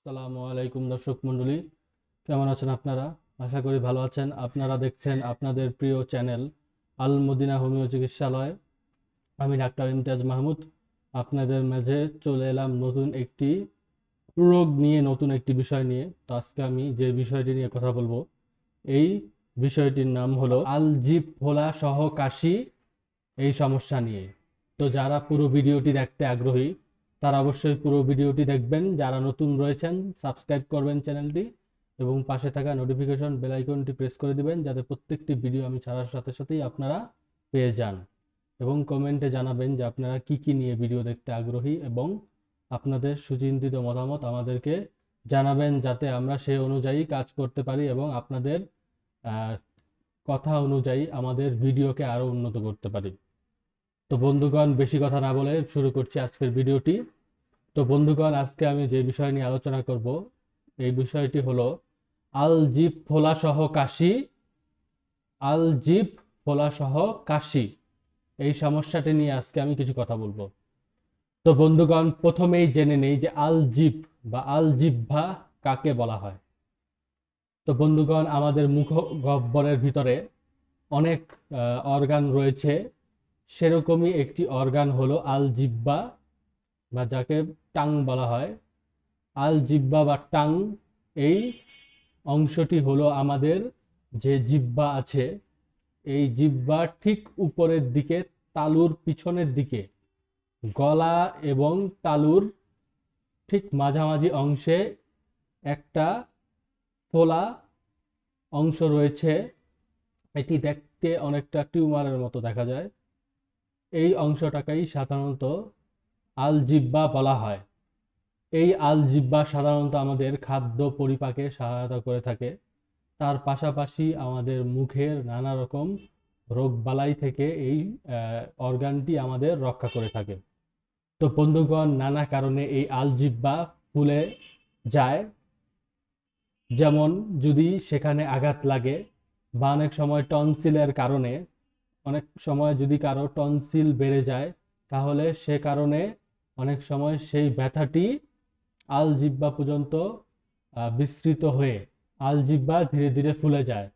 আসসালামু আলাইকুম দর্শক মণ্ডলী, কেমন আছেন আপনারা? আশা করি ভালো আছেন। আপনারা দেখছেন আপনাদের প্রিয় চ্যানেল আল মদিনা হোমিও চিকিৎসালয়। আমি ডাক্তার ইমতিয়াজ মাহমুদ আপনাদের মাঝে চলে এলাম নতুন একটি রোগ নিয়ে, নতুন একটি বিষয় নিয়ে। তো আজকে আমি যে বিষয়টি নিয়ে কথা বলবো, এই বিষয়টির নাম হলো আলজিভ ফোলা সহ কাশি, এই সমস্যা নিয়ে। তো যারা পুরো ভিডিওটি দেখতে আগ্রহী তারা অবশ্যই পুরো ভিডিওটি দেখবেন। যারা নতুন রয়েছেন সাবস্ক্রাইব করবেন চ্যানেলটি এবং পাশে থাকা নোটিফিকেশন বেল আইকনটি প্রেস করে দিবেন, যাতে প্রত্যেকটি ভিডিও আমি ছাড়ার সাথে সাথেই আপনারা পেয়ে যান। এবং কমেন্টে জানাবেন যে আপনারা কি কি নিয়ে ভিডিও দেখতে আগ্রহী এবং আপনাদের সুচিন্তিত মতামত আমাদেরকে জানাবেন, যাতে আমরা সেই অনুযায়ী কাজ করতে পারি এবং আপনাদের কথা অনুযায়ী আমাদের ভিডিওকে আরো উন্নত করতে পারি। তো বন্ধুগণ, বেশি কথা না বলে শুরু করছি আজকের ভিডিওটি। তো বন্ধুগণ, আজকে আমি যে বিষয় নিয়ে আলোচনা করব, এই বিষয়টি হলো আলজিভ ফোলা সহ কাশি। আলজিভ ফোলা সহ কাশি, এই সমস্যাটি নিয়ে আজকে আমি কিছু কথা বলবো। তো বন্ধুগণ, প্রথমেই জেনে নেই যে আলজিভ বা আলজিহ্বা কাকে বলা হয়। তো বন্ধুগণ, আমাদের মুখ গহ্বরের ভিতরে অনেক অর্গান রয়েছে, সেরকমই একটি অর্গান হলো আলজিহ্বা, বা যাকে টাং বলা হয়। আলজিহ্বা বা টাং, এই অংশটি হলো আমাদের যে জিহ্বা আছে, এই জিহ্বার ঠিক উপরের দিকে, তালুর পিছনের দিকে, গলা এবং তালুর ঠিক মাঝামাঝি অংশে একটা ফোলা অংশ রয়েছে। এটি দেখতে অনেকটা টিউমারের মতো দেখা যায়। এই অংশটাকেই সাধারণত আলজিহ্বা বলা হয়। এই আলজিহ্বা সাধারণত আমাদের খাদ্য পরিপাকে সহায়তা করে থাকে। তার পাশাপাশি আমাদের মুখের নানা রকম রোগবালাই থেকে এই অর্গানটি আমাদের রক্ষা করে থাকে। তো বন্ধুগণ, নানা কারণে এই আলজিহ্বা ফুলে যায়। যেমন যদি সেখানে আঘাত লাগে, বা অনেক সময় টনসিলের কারণে, অনেক সময় যদি কারো টনসিল বেড়ে যায়, তাহলে সে কারণে অনেক সময় সেই ব্যথাটি আলজিহ্বা পর্যন্ত বিস্তৃত হয়ে আলজিহ্বা ধীরে ধীরে ফুলে যায়।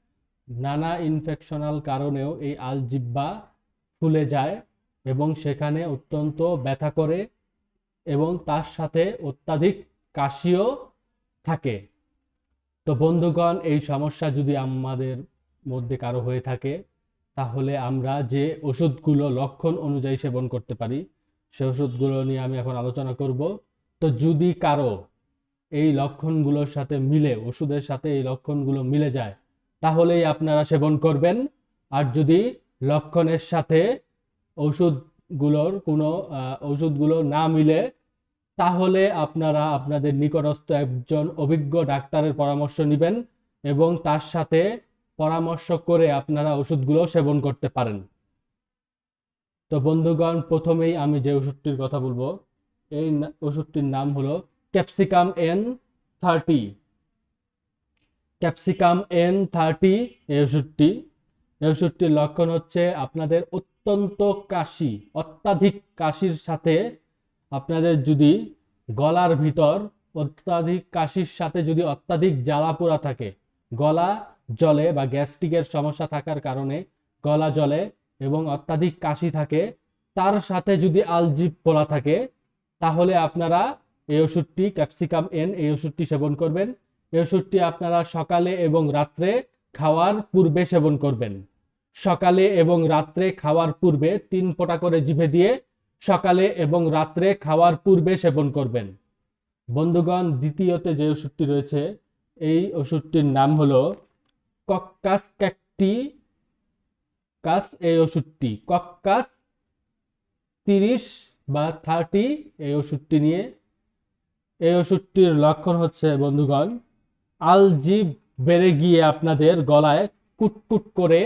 নানা ইনফেকশনাল কারণেও এই আলজিহ্বা ফুলে যায় এবং সেখানে অত্যন্ত ব্যথা করে এবং তার সাথে অত্যাধিক কাশিও থাকে। তো বন্ধুগণ, এই সমস্যা যদি আমাদের মধ্যে কারো হয়ে থাকে, তাহলে আমরা যে ওষুধগুলো লক্ষণ অনুযায়ী সেবন করতে পারি, সে ওষুধগুলো নিয়ে আমি এখন আলোচনা করব। তো যদি কারো এই লক্ষণগুলোর সাথে মিলে, ওষুধের সাথে এই লক্ষণগুলো মিলে যায়, তাহলেই আপনারা সেবন করবেন। আর যদি লক্ষণের সাথে ওষুধগুলো না মিলে, তাহলে আপনারা আপনাদের নিকটস্থ একজন অভিজ্ঞ ডাক্তারের পরামর্শ নেবেন এবং তার সাথে পরামর্শ করে আপনারা ওষুধগুলো সেবন করতে পারেন। তো বন্ধুগণ, প্রথমেই আমি যে ওষুধটির কথা বলবো, এই ওষুধটির নাম হলো ক্যাপসিকাম N30। ক্যাপসিকাম N30 এই ওষুধটির লক্ষণ হচ্ছে আপনাদের অত্যাধিক কাশির সাথে, আপনাদের যদি গলার ভিতর অত্যাধিক কাশির সাথে যদি অত্যাধিক জ্বালা পোড়া থাকে, গলা জ্বলে বা গ্যাস্ট্রিকের সমস্যা থাকার কারণে গলা জ্বলে এবং অত্যাধিক কাশি থাকে, তার সাথে যদি আলজিভ ফোলা থাকে, তাহলে আপনারা এই ওষুধটি ক্যাপসিকাম N এই ওষুধটি সেবন করবেন। এই ওষুধটি আপনারা সকালে এবং রাত্রে খাওয়ার পূর্বে সেবন করবেন। সকালে এবং রাত্রে খাওয়ার পূর্বে 3 ফোঁটা করে জিভে দিয়ে সকালে এবং রাত্রে খাওয়ার পূর্বে সেবন করবেন। বন্ধুগণ, দ্বিতীয়তে যে ওষুধটি রয়েছে, এই ওষুধটির নাম হলো কক্কাস ক্যাক্টি কাস। এই ওষুধটি কক্কাস 30 বা 30 এই ওষুধটি নিয়ে, এই ওষুধটির লক্ষণ হচ্ছে বন্ধুগণ, আলজিভ বেড়ে গিয়ে আপনাদের গলায় কুটকুট করে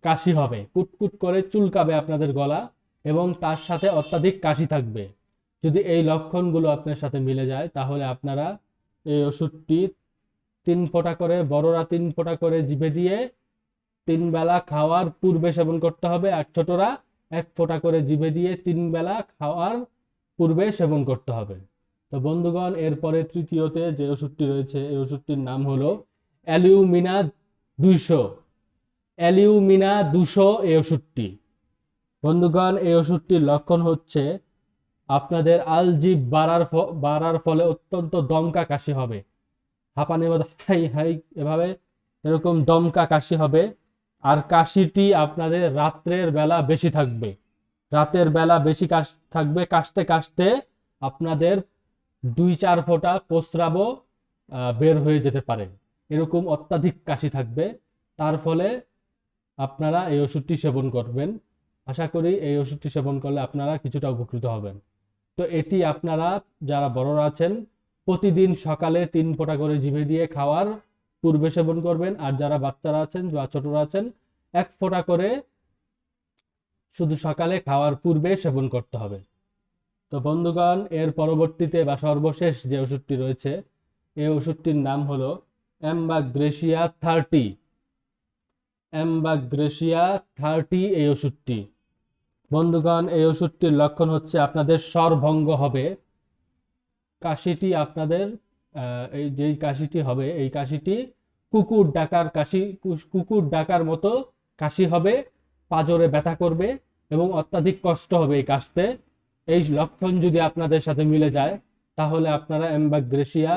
কাশি হবে, কুটকুট করে চুলকাবে আপনাদের গলা এবং তার সাথে অত্যাধিক কাশি থাকবে। যদি এই লক্ষণগুলো আপনার সাথে মিলে যায়, তাহলে আপনারা এই ওষুধটি 3 ফোঁটা করে, বড়রা 3 ফোঁটা করে জিভে দিয়ে 3 বেলা খাওয়ার পূর্বে সেবন করতে হবে, আর ছোটরা 1 ফোঁটা করে জিভে দিয়ে 3 বেলা খাওয়ার পূর্বে সেবন করতে হবে। তো তো বন্ধুগণ, এরপরে তৃতীয়তে যে ওষুধটি রয়েছে এই ওষুধটির নাম হলো অ্যালিউমিনা 200। অ্যালিউমিনা 200 এই ওষুধটি। বন্ধুগণ, এই ওষুধটির লক্ষণ হচ্ছে আপনাদের আলজিভ বাড়ার ফলে অত্যন্ত দমকা কাশি হবে, হাঁপানির মধ্যে হাই হাই এভাবে এরকম দমকা কাশি হবে। আর কাশিটি আপনাদের রাত্রের বেলা বেশি থাকবে, রাতের বেলা বেশি থাকবে। কাশতে কাশতে আপনাদের 2-4 ফোঁটা প্রস্রাবও বের হয়ে যেতে পারে, এরকম অত্যাধিক কাশি থাকবে। তার ফলে আপনারা এই ওষুধটি সেবন করবেন। আশা করি এই ওষুধটি সেবন করলে আপনারা কিছুটা উপকৃত হবেন। তো এটি আপনারা যারা বড়রা আছেন প্রতিদিন সকালে 3 ফোঁটা করে জিভে দিয়ে খাওয়ার পূর্বে সেবন করবেন। আর যারা বাচ্চারা আছেন বা ছোটরা আছেন 1 ফোঁটা করে শুধু সকালে খাওয়ার পূর্বে সেবন করতে হবে। তো বন্ধুগণ, এর পরবর্তীতে বা সর্বশেষ যে ওষুধটি রয়েছে এই ওষুধটির নাম হলো অ্যাম্বাগ্রেসিয়া 30। অ্যাম্বাগ্রেসিয়া 30 এই ওষুধটি। বন্ধুগণ, এই ওষুধটির লক্ষণ হচ্ছে আপনাদের স্বরভঙ্গ হবে। কাশিটি আপনাদের এই যেই কাশিটি হবে এই কাশিটি কুকুর ডাকার মতো কাশি হবে, পাঁজরে ব্যথা করবে এবং অত্যাধিক কষ্ট হবে এই কাশতে। এই লক্ষণ যদি আপনাদের সাথে মিলে যায় তাহলে আপনারা অ্যাম্বাগ্রেসিয়া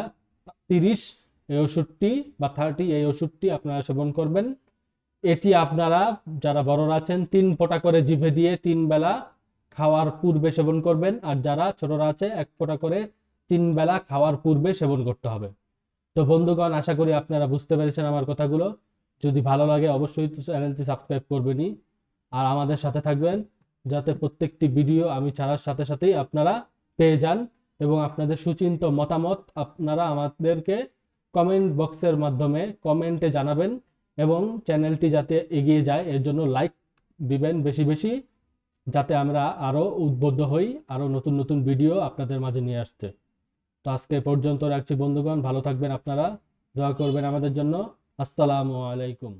30 এই ওষুধটি বা 30 এই ওষুধটি আপনারা সেবন করবেন। এটি আপনারা যারা বড়রা আছেন 3 ফোঁটা করে জিভে দিয়ে 3 বেলা খাওয়ার পূর্বে সেবন করবেন। আর যারা ছোটরা আছে 1 ফোঁটা করে 3 বেলা খাওয়ার পূর্বে সেবন করতে হবে। তো বন্ধুগণ, আশা করি আপনারা বুঝতে পেরেছেন আমার কথাগুলো। যদি ভালো লাগে অবশ্যই চ্যানেলটি সাবস্ক্রাইব করবেনই আর আমাদের সাথে থাকবেন, যাতে প্রত্যেকটি ভিডিও আমি ছাড়ার সাথে সাথেই আপনারা পেয়ে যান। এবং আপনাদের সুচিন্তিত মতামত আপনারা আমাদেরকে কমেন্ট বক্সের মাধ্যমে কমেন্টে জানাবেন এবং চ্যানেলটি যাতে এগিয়ে যায় এর জন্য লাইক দিবেন বেশি বেশি, যাতে আমরা আরো উদ্বুদ্ধ হই আরো নতুন নতুন ভিডিও আপনাদের মাঝে নিয়ে আসতে। তো আজকে পর্যন্ত রাখছি বন্ধুগণ, ভালো থাকবেন আপনারা, দোয়া করবেন আমাদের জন্য। আসসালামু আলাইকুম।